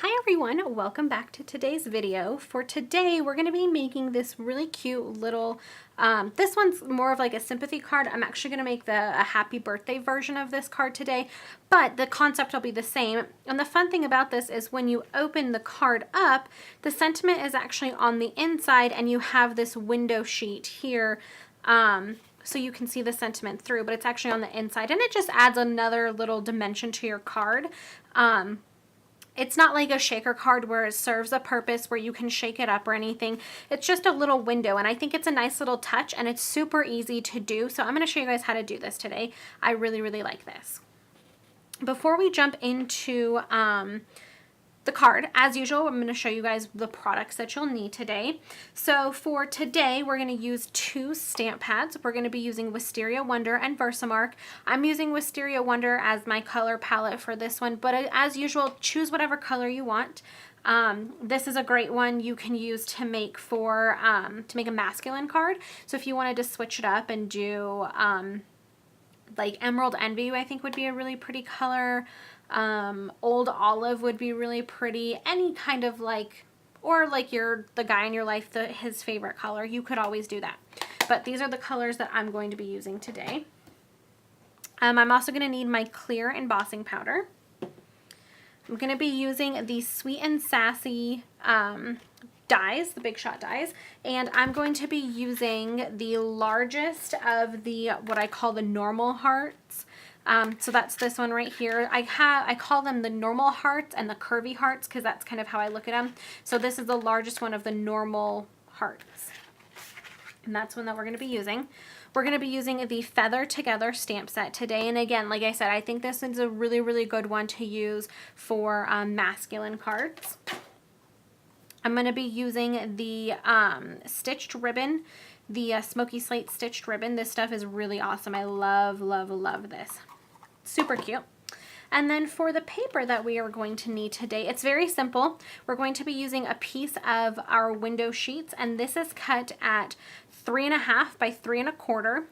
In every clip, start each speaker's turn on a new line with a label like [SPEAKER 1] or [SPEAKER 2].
[SPEAKER 1] Hi everyone, welcome back to today's video. For today, we're going to be making this really cute little, this one's more of like a sympathy card. I'm actually going to make a happy birthday version of this card today, but the concept will be the same. And the fun thing about this is when you open the card up, the sentiment is actually on the inside and you have this window sheet here. So you can see the sentiment through, but it's actually on the inside and it just adds another little dimension to your card. It's not like a shaker card where it serves a purpose where you can shake it up or anything. It's just a little window, and I think it's a nice little touch, and it's super easy to do. So I'm going to show you guys how to do this today. I really, really like this. Before we jump into the card, as usual, I'm going to show you guys the products that you'll need today. So for today, we're going to use 2 stamp pads. We're going to be using Wisteria Wonder and Versamark. I'm using Wisteria Wonder as my color palette for this one, but as usual, choose whatever color you want. This is a great one you can use to make for to make a masculine card. So if you wanted to switch it up and do like Emerald Envy, I think would be a really pretty color. Old Olive would be really pretty. Any kind of like, or like the guy in your life, his favorite color, you could always do that. But these are the colors that I'm going to be using today. I'm also going to need my clear embossing powder. I'm going to be using the Sweet and Sassy dies, the Big Shot dies, and I'm going to be using the largest of the what I call the normal hearts. So that's this one right here. I call them the normal hearts and the curvy hearts because that's kind of how I look at them. So this is the largest one of the normal hearts, and that's one that we're going to be using. We're going to be using the Feather Together stamp set today, and again, like I said, I think this is a really, really good one to use for masculine cards. I'm going to be using the stitched ribbon, the Smoky Slate stitched ribbon. This stuff is really awesome. I love, love, love this. Super cute. And then for the paper that we are going to need today, it's very simple. We're going to be using a piece of our window sheets, and this is cut at 3.5 by 3.25.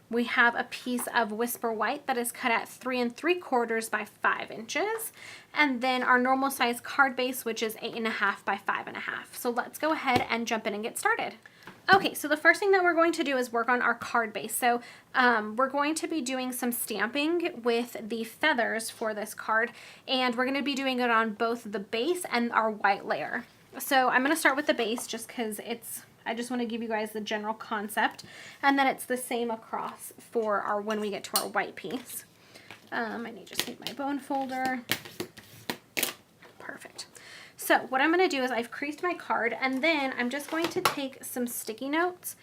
[SPEAKER 1] We have a piece of Whisper White that is cut at 3 3/4 by 5 inches. And then our normal size card base, which is 8.5 by 5.5. So let's go ahead and jump in and get started. Okay, so the first thing that we're going to do is work on our card base. So we're going to be doing some stamping with the feathers for this card, and we're going to be doing it on both the base and our white layer. So I'm going to start with the base just because I just want to give you guys the general concept, and then it's the same across for when we get to our white piece. I just need my bone folder. Perfect. So what I'm going to do is I've creased my card, and then I'm just going to take some sticky notes,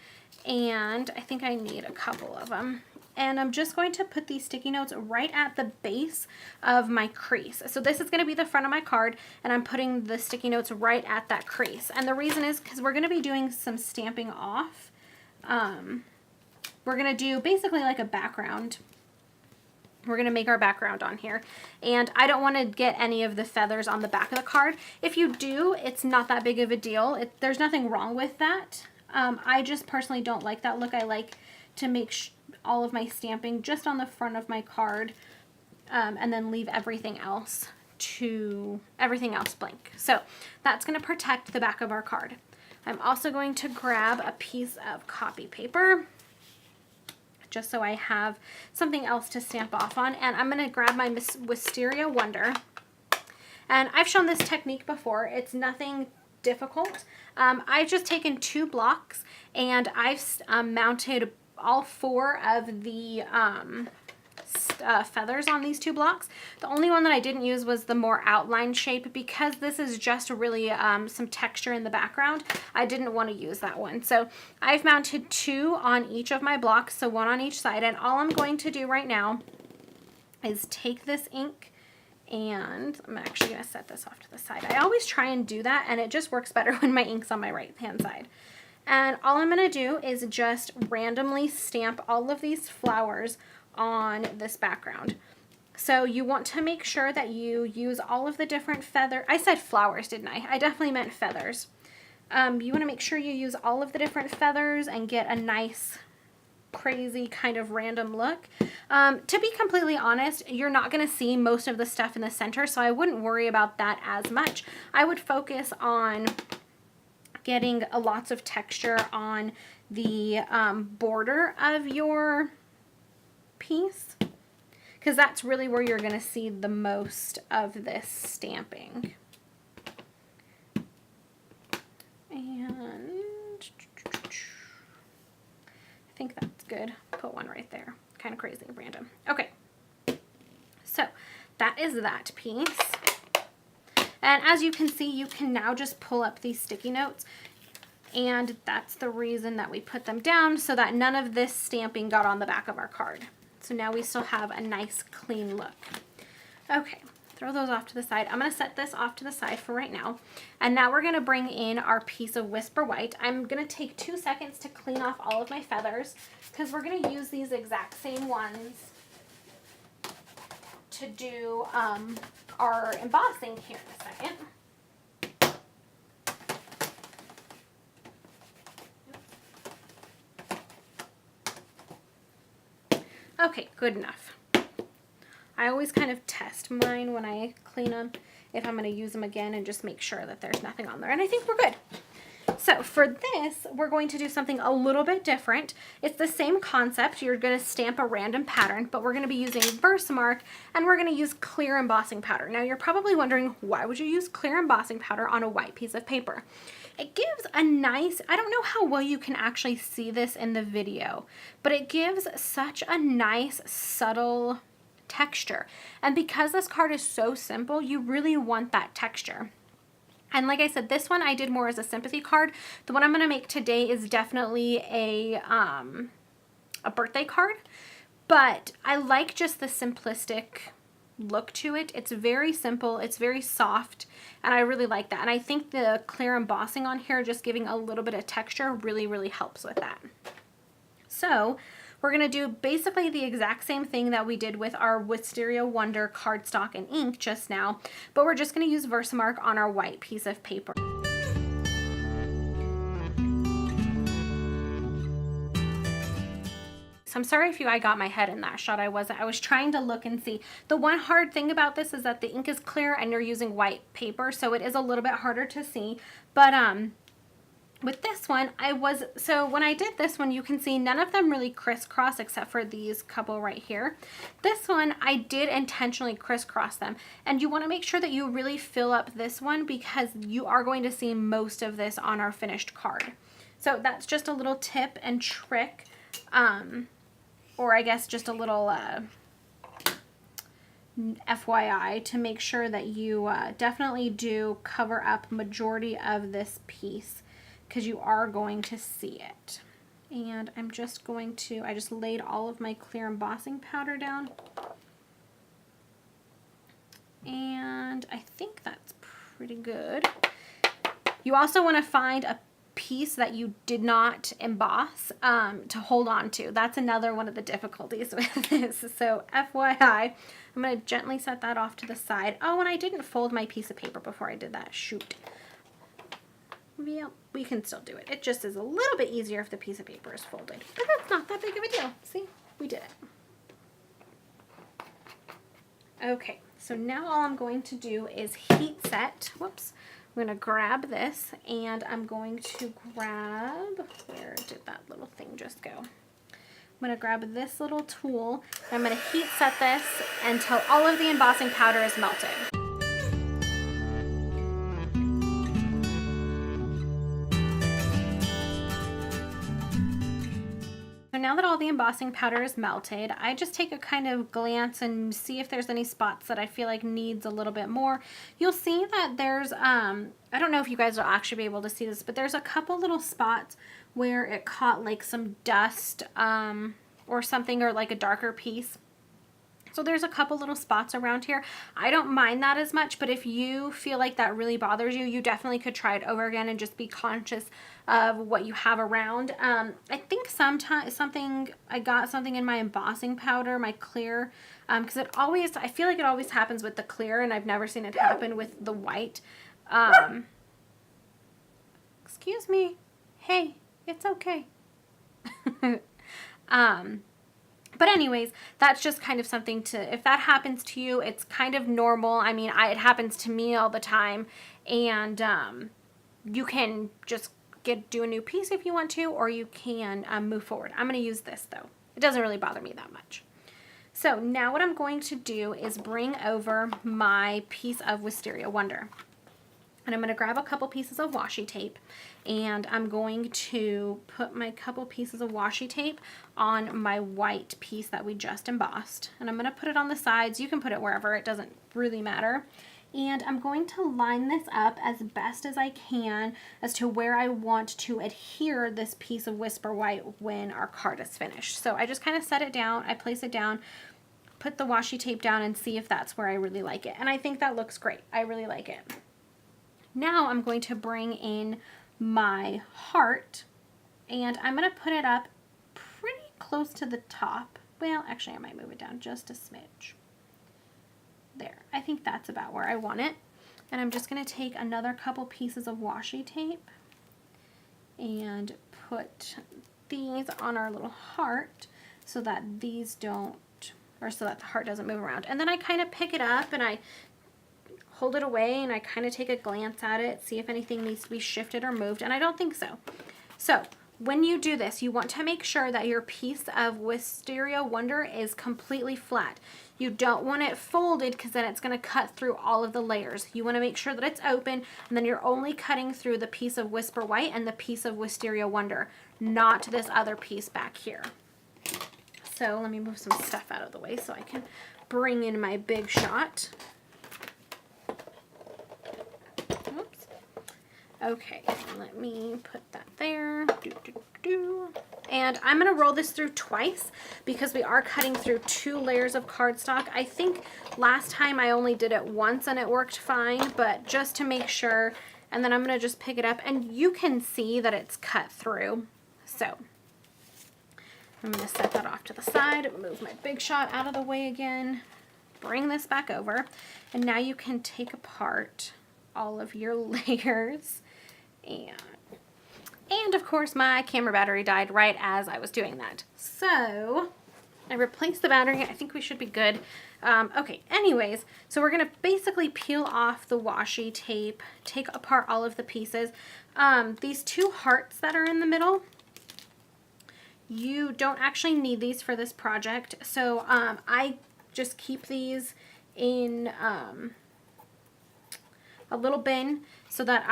[SPEAKER 1] and I think I need a couple of them. And I'm just going to put these sticky notes right at the base of my crease. So this is going to be the front of my card, and I'm putting the sticky notes right at that crease. And the reason is because we're going to be doing some stamping off. We're going to do basically like a background. We're going to make our background on here, and I don't want to get any of the feathers on the back of the card. If you do, it's not that big of a deal. There's nothing wrong with that. I just personally don't like that look. I like to make all of my stamping just on the front of my card, and then leave everything else blank. So that's going to protect the back of our card. I'm also going to grab a piece of copy paper, just so I have something else to stamp off on. And I'm going to grab my Wisteria Wonder. And I've shown this technique before. It's nothing difficult. I've just taken 2 blocks, and I've mounted all 4 of the feathers on these 2 blocks. The only one that I didn't use was the more outline shape because this is just really some texture in the background. I didn't want to use that one. So I've mounted 2 on each of my blocks, so 1 on each side, and all I'm going to do right now is take this ink, and I'm actually going to set this off to the side. I always try and do that, and it just works better when my ink's on my right hand side. And all I'm going to do is just randomly stamp all of these flowers on this background. So you want to make sure that you use all of the different I said flowers, didn't I? I definitely meant feathers. You want to make sure you use all of the different feathers and get a nice crazy kind of random look. To be completely honest, you're not going to see most of the stuff in the center, so I wouldn't worry about that as much. I would focus on getting lots of texture on the border of your piece, because that's really where you're going to see the most of this stamping. And I think that's good. Put one right there. Kind of crazy, random. Okay, so that is that piece. And as you can see, you can now just pull up these sticky notes, and that's the reason that we put them down, so that none of this stamping got on the back of our card. So now we still have a nice clean look. Okay, throw those off to the side. I'm going to set this off to the side for right now. And now we're going to bring in our piece of Whisper White. I'm going to take 2 seconds to clean off all of my feathers, because we're going to use these exact same ones to do our embossing here in a second. Okay, good enough. I always kind of test mine when I clean them, if I'm going to use them again, and just make sure that there's nothing on there. And I think we're good. So for this, we're going to do something a little bit different. It's the same concept. You're going to stamp a random pattern, but we're going to be using Versamark, and we're going to use clear embossing powder. Now you're probably wondering, why would you use clear embossing powder on a white piece of paper? It gives a nice, I don't know how well you can actually see this in the video, but it gives such a nice, subtle texture. And because this card is so simple, you really want that texture. And like I said, this one I did more as a sympathy card. The one I'm going to make today is definitely a birthday card, but I like just the simplistic look to it. It's very simple, it's very soft, and I really like that. And I think the clear embossing on here, just giving a little bit of texture, really helps with that. So we're going to do basically the exact same thing that we did with our Wisteria Wonder cardstock and ink just now, but we're just going to use Versamark on our white piece of paper. So I'm sorry if I got my head in that shot. I was trying to look and see. The one hard thing about this is that the ink is clear and you're using white paper, so it is a little bit harder to see. But with this one, so when I did this one, you can see none of them really crisscross except for these couple right here. This one, I did intentionally crisscross them. And you want to make sure that you really fill up this one, because you are going to see most of this on our finished card. So that's just a little tip and trick, or I guess just a little FYI to make sure that you definitely do cover up majority of this piece, because you are going to see it. And I'm just going to, I just laid all of my clear embossing powder down. And I think that's pretty good. You also want to find a piece that you did not emboss to hold on to. That's another one of the difficulties with this. So FYI, I'm going to gently set that off to the side. Oh, and I didn't fold my piece of paper before I did that. Shoot. Yeah, we can still do it. It just is a little bit easier if the piece of paper is folded. But that's not that big of a deal. See, we did it. Okay, so now all I'm going to do is heat set. Whoops. I'm going to grab this, and I'm going to grab, where did that little thing just go? I'm going to grab this little tool, and I'm going to heat set this until all of the embossing powder is melted. So now that all the embossing powder is melted, I just take a kind of glance and see if there's any spots that I feel like needs a little bit more. You'll see that there's, I don't know if you guys will actually be able to see this, but there's a couple little spots where it caught like some dust or something, or like a darker piece. So there's a couple little spots around here. I don't mind that as much, but if you feel like that really bothers you, you definitely could try it over again and just be conscious of what you have around. I think I got something in my embossing powder, my clear, because I feel like it always happens with the clear, and I've never seen it happen with the white. Excuse me. Hey, it's okay. But anyways, that's just kind of something to, if that happens to you, it's kind of normal. I mean, it happens to me all the time. And you can just do a new piece if you want to, or you can move forward. I'm going to use this though. It doesn't really bother me that much. So now what I'm going to do is bring over my piece of Wisteria Wonder. And I'm going to grab a couple pieces of washi tape, and I'm going to put my couple pieces of washi tape on my white piece that we just embossed. And I'm going to put it on the sides. You can put it wherever, it doesn't really matter. And I'm going to line this up as best as I can as to where I want to adhere this piece of Whisper White when our card is finished. So I just kind of set it down, I place it down, put the washi tape down, and see if that's where I really like it. And I think that looks great. I really like it. Now I'm going to bring in my heart, and I'm going to put it up pretty close to the top. Well, actually I might move it down just a smidge. There, I think that's about where I want it. And I'm just going to take another couple pieces of washi tape and put these on our little heart so that these don't, or so that the heart doesn't move around. And then I kind of pick it up and I hold it away and I kind of take a glance at it, see if anything needs to be shifted or moved, and I don't think so. So when you do this, you want to make sure that your piece of Wisteria Wonder is completely flat. You don't want it folded because then it's going to cut through all of the layers. You want to make sure that it's open, and then you're only cutting through the piece of Whisper White and the piece of Wisteria Wonder, not this other piece back here. So let me move some stuff out of the way so I can bring in my big shot. Oops. Okay, let me put that there. And I'm going to roll this through twice because we are cutting through 2 layers of cardstock. I think last time I only did it once and it worked fine, but just to make sure. And then I'm going to just pick it up and you can see that it's cut through. So I'm going to set that off to the side, move my big shot out of the way again, bring this back over, and now you can take apart all of your layers. And of course my camera battery died right as I was doing that. So I replaced the battery. I think we should be good. Okay, anyways, so we're going to basically peel off the washi tape, take apart all of the pieces. These 2 hearts that are in the middle, you don't actually need these for this project. So I just keep these in a little bin so that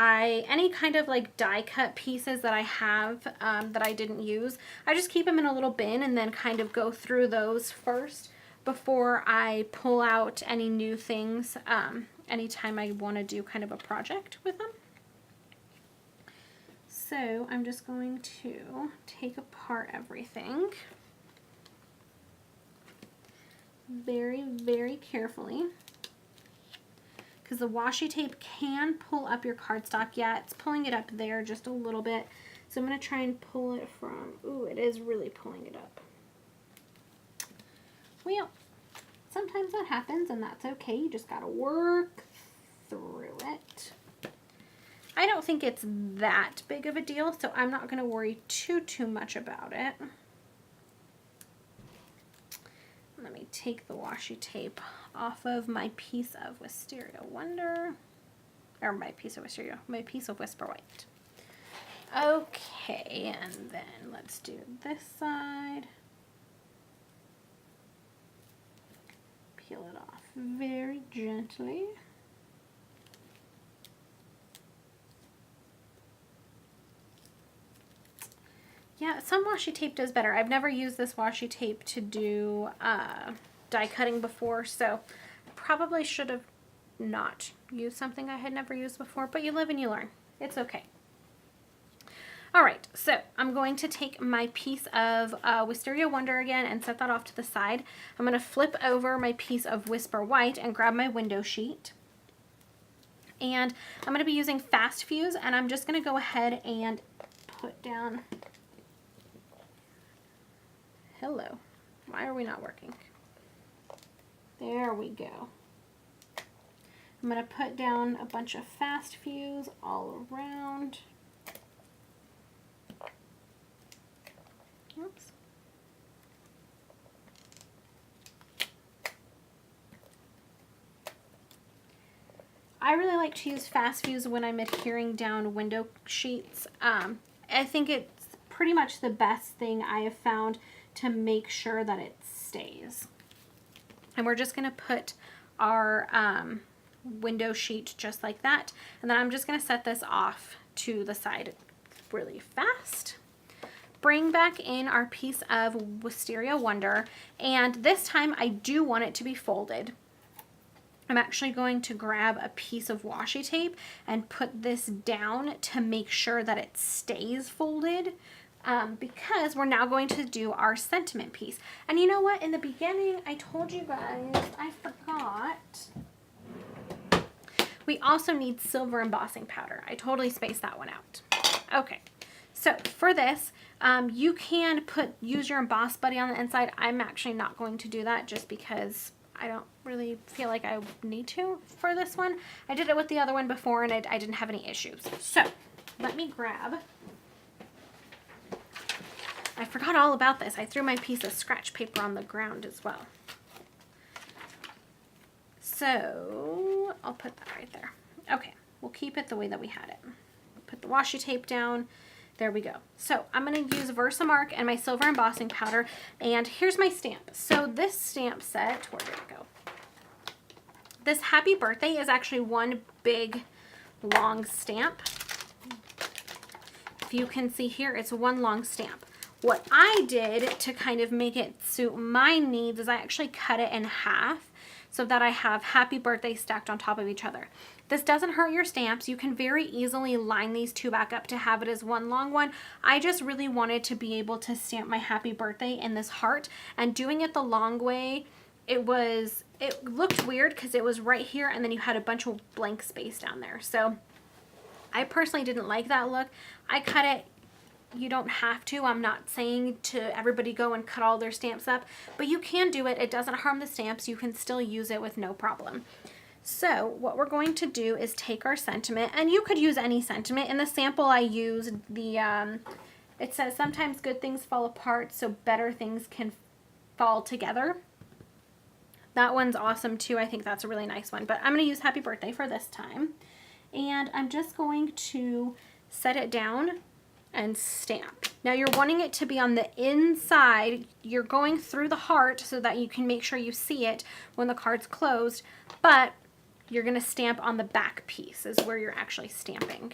[SPEAKER 1] any kind of like die cut pieces that I have that I didn't use, I just keep them in a little bin and then kind of go through those first before I pull out any new things anytime I want to do kind of a project with them. So I'm just going to take apart everything very, very carefully, because the washi tape can pull up your cardstock. Yeah, it's pulling it up there just a little bit. So I'm going to try and pull it from, ooh, it is really pulling it up. Well, sometimes that happens and that's okay. You just got to work through it. I don't think it's that big of a deal, so I'm not going to worry too much about it. Let me take the washi tape off of my piece of Wisteria Wonder, or my piece of Whisper White. Okay, and then let's do this side. Peel it off very gently. Yeah, some washi tape does better. I've never used this washi tape to do die cutting before, so I probably should have not used something I had never used before, but you live and you learn. It's okay. All right, so I'm going to take my piece of Wisteria Wonder again and set that off to the side. I'm going to flip over my piece of Whisper White and grab my window sheet. And I'm going to be using Fast Fuse, and I'm just going to go ahead and put down... Hello. Why are we not working? There we go. I'm going to put down a bunch of Fast Fuse all around. Oops. I really like to use fast fuse when I'm adhering down window sheets. I think it's pretty much the best thing I have found to make sure that it stays. And we're just going to put our window sheet just like that. And then I'm just going to set this off to the side really fast. Bring back in our piece of Wisteria Wonder, and this time I do want it to be folded. I'm actually going to grab a piece of washi tape and put this down to make sure that it stays folded, because we're now going to do our sentiment piece. And you know what? In the beginning, I told you guys, I forgot. We also need silver embossing powder. I totally spaced that one out. Okay, so for this, you can use your Emboss Buddy on the inside. I'm actually not going to do that just because I don't really feel like I need to for this one. I did it with the other one before and I didn't have any issues. So let me grab, I forgot all about this. I threw my piece of scratch paper on the ground as well. So I'll put that right there. Okay, we'll keep it the way that we had it. Put the washi tape down. There we go. So I'm going to use Versamark and my silver embossing powder, and here's my stamp. So this stamp set, where did it go? This happy birthday is actually one big long stamp. If you can see here, it's one long stamp. What I did to kind of make it suit my needs is I actually cut it in half so that I have happy birthday stacked on top of each other. This doesn't hurt your stamps. You can very easily line these two back up to have it as one long one. I just really wanted to be able to stamp my happy birthday in this heart, and doing it the long way, it looked weird because it was right here and then you had a bunch of blank space down there. So I personally didn't like that look. I cut it. You don't have to. I'm not saying to everybody go and cut all their stamps up, but you can do it. It doesn't harm the stamps. You can still use it with no problem. So what we're going to do is take our sentiment, and you could use any sentiment. In the sample I used the, it says sometimes good things fall apart so better things can fall together. That one's awesome too. I think that's a really nice one, but I'm going to use happy birthday for this time. And I'm just going to set it down and stamp. Now you're wanting it to be on the inside. You're going through the heart so that you can make sure you see it when the card's closed, but you're going to stamp on the back piece is where you're actually stamping.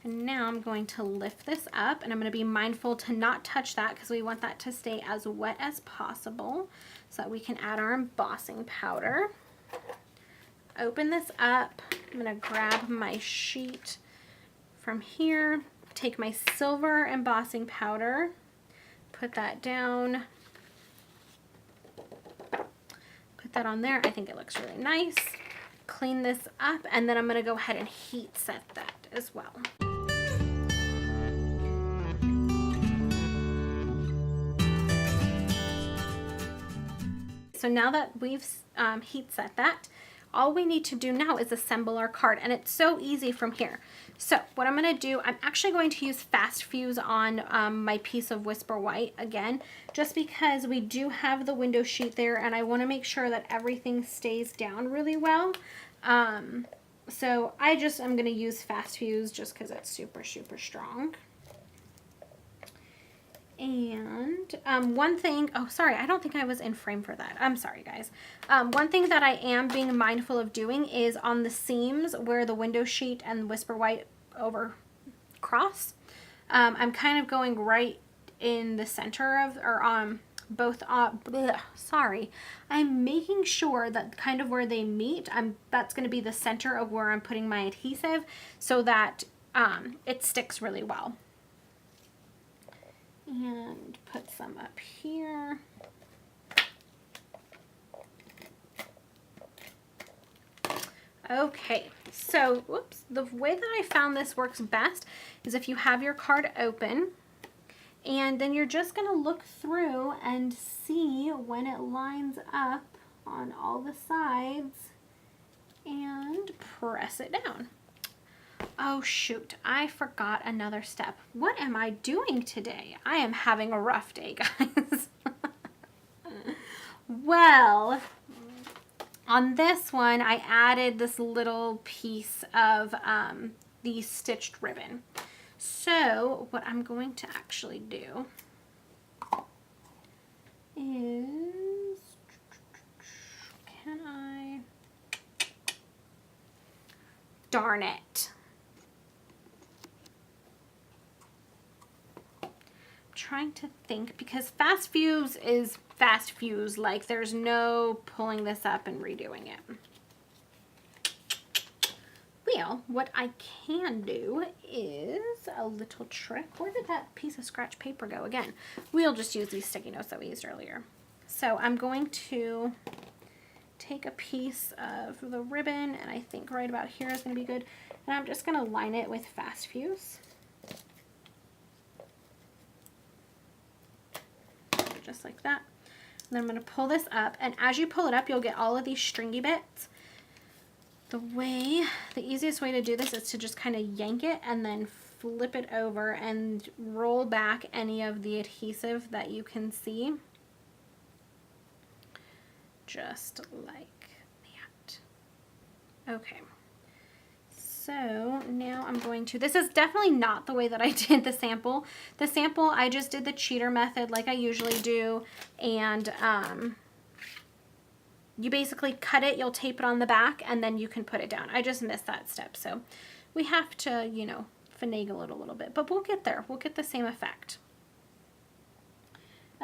[SPEAKER 1] And now I'm going to lift this up, and I'm going to be mindful to not touch that because we want that to stay as wet as possible so that we can add our embossing powder. Open this up. I'm going to grab my sheet from here, take my silver embossing powder, put that down, put that on there. I think it looks really nice. Clean this up, and then I'm going to go ahead and heat set that as well. So now that we've heat set that, all we need to do now is assemble our card, and it's so easy from here. So what I'm going to do, I'm actually going to use fast fuse on my piece of Whisper White again, just because we do have the window sheet there, and I want to make sure that everything stays down really well. So I'm going to use fast fuse just because it's super, super strong. And one thing, oh sorry, I don't think I was in frame for that. I'm sorry guys. One thing that I am being mindful of doing is on the seams where the window sheet and Whisper White over cross. I'm kind of going right in the center of, or both, sorry. I'm making sure that kind of where they meet, that's going to be the center of where I'm putting my adhesive so that it sticks really well. And put some up here. Okay, so whoops, the way that I found this works best is if you have your card open, and then you're just going to look through and see when it lines up on all the sides and press it down. Oh shoot, I forgot another step. What am I doing today? I am having a rough day, guys. Well, On this one, I added this little piece of the stitched ribbon. So what I'm going to actually do is, can I, darn it. I'm trying to think, because fast fuse is fast fuse, like there's no pulling this up and redoing it. Well, what I can do is a little trick. Where did that piece of scratch paper go again? We'll just use these sticky notes that we used earlier. So I'm going to take a piece of the ribbon, and I think right about here is going to be good. And I'm just going to line it with fast fuse. Just like that. And then I'm going to pull this up, and as you pull it up, you'll get all of these stringy bits. The easiest way to do this is to just kind of yank it and then flip it over and roll back any of the adhesive that you can see. Just like that. Okay. So now I'm going to, this is definitely not the way that I did the sample. The sample, I just did the cheater method like I usually do, and you basically cut it, you'll tape it on the back, and then you can put it down. I just missed that step, so we have to, you know, finagle it a little bit, but we'll get there. We'll get the same effect.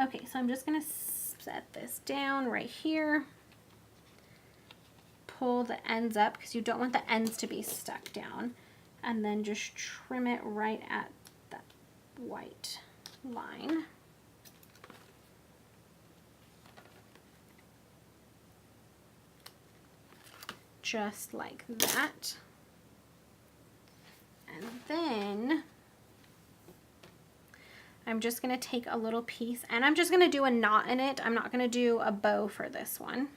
[SPEAKER 1] Okay, so I'm just gonna set this down right here. Pull the ends up, because you don't want the ends to be stuck down, and then just trim it right at that white line. Just like that. And then I'm just going to take a little piece, and I'm just going to do a knot in it. I'm not going to do a bow for this one.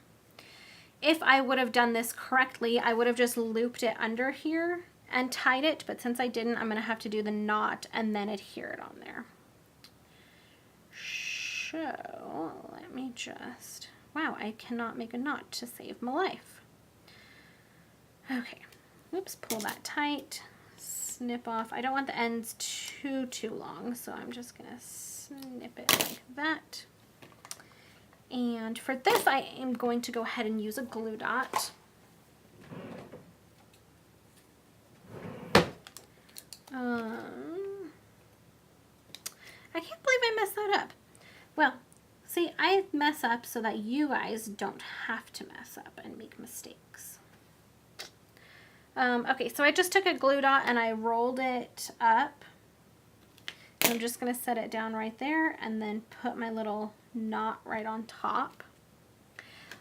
[SPEAKER 1] If I would have done this correctly, I would have just looped it under here and tied it, but since I didn't, I'm going to have to do the knot and then adhere it on there. So let me just, wow, I cannot make a knot to save my life. Okay, oops, pull that tight, snip off. I don't want the ends too long, so I'm just gonna snip it like that. And for this, I am going to go ahead and use a glue dot. I can't believe I messed that up. Well, see, I mess up so that you guys don't have to mess up and make mistakes. Okay, so I just took a glue dot and I rolled it up. And I'm just going to set it down right there and then put my little knot right on top.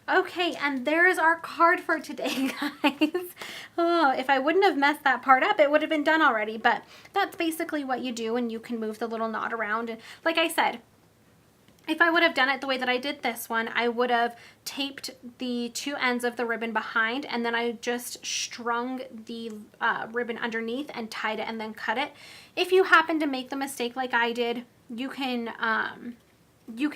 [SPEAKER 1] Okay, and there's our card for today, guys. Oh, if I wouldn't have messed that part up, it would have been done already. But that's basically what you do, and you can move the little knot around. And like I said, if I would have done it the way that I did this one, I would have taped the two ends of the ribbon behind, and then I just strung the ribbon underneath and tied it and then cut it. If you happen to make the mistake like I did, you can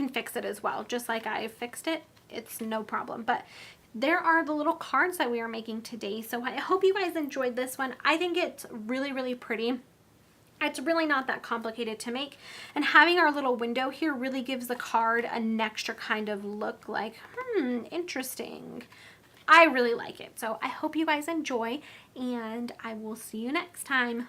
[SPEAKER 1] fix it as well, just like I fixed it. It's no problem. But there are the little cards that we are making today. So I hope you guys enjoyed this one. I think it's really, really pretty. It's really not that complicated to make, and having our little window here really gives the card an extra kind of look, like, interesting. I really like it. So I hope you guys enjoy, and I will see you next time.